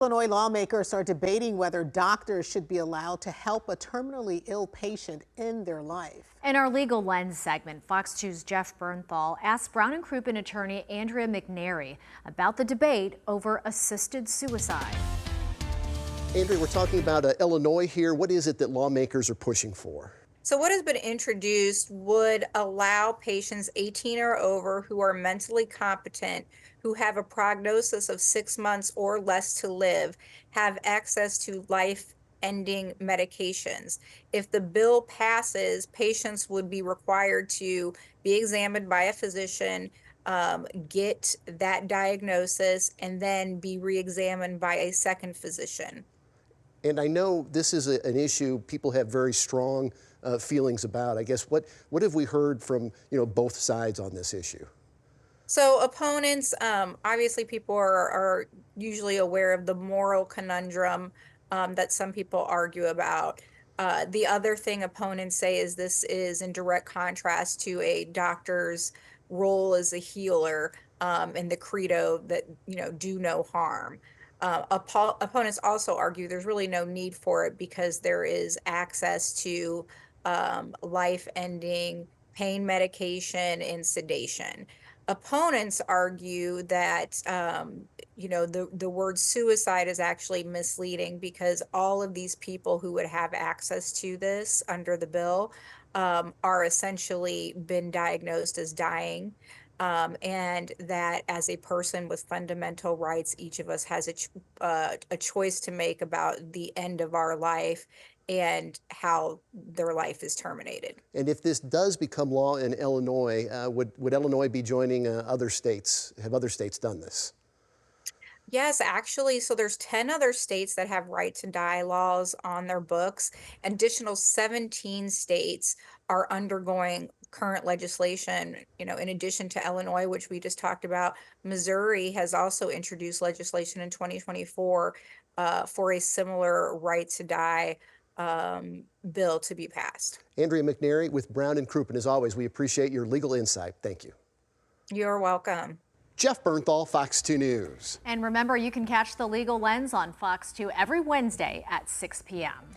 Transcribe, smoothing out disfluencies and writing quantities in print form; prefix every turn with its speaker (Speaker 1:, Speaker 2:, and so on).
Speaker 1: Illinois lawmakers are debating whether doctors should be allowed to help a terminally ill patient end their life.
Speaker 2: In our Legal Lens segment, Fox 2's Jeff Bernthal asked Brown Crouppen attorney Andrea McNairy about the debate over assisted suicide.
Speaker 3: Andrea, we're talking about Illinois here. What is it that lawmakers are pushing for?
Speaker 4: So what has been introduced would allow patients 18 or over who are mentally competent, who have a prognosis of 6 months or less to live, have access to life-ending medications. If the bill passes, patients would be required to be examined by a physician, get that diagnosis, and then be re-examined by a second physician.
Speaker 3: And I know this is an issue people have very strong feelings about. I guess what have we heard from both sides on this issue?
Speaker 4: So opponents, obviously people are usually aware of the moral conundrum that some people argue about. The other thing opponents say is this is in direct contrast to a doctor's role as a healer and the credo that, do no harm. Opponents also argue there's really no need for it because there is access to life-ending pain medication and sedation. Opponents argue that the word suicide is actually misleading because all of these people who would have access to this under the bill are essentially been diagnosed as dying. And that as a person with fundamental rights, each of us has a choice to make about the end of our life and how their life is terminated.
Speaker 3: And if this does become law in Illinois, would Illinois be joining other states? Have other states done this?
Speaker 4: Yes, actually, so there's 10 other states that have right to die laws on their books. Additional 17 states are undergoing current legislation, in addition to Illinois, which we just talked about. Missouri has also introduced legislation in 2024 for a similar right to die bill to be passed.
Speaker 3: Andrea McNairy with Brown Crouppen, as always, we appreciate your legal insight. Thank you.
Speaker 4: You're welcome.
Speaker 3: Jeff Bernthal, Fox 2 News.
Speaker 2: And remember, you can catch the Legal Lens on Fox 2 every Wednesday at 6 p.m.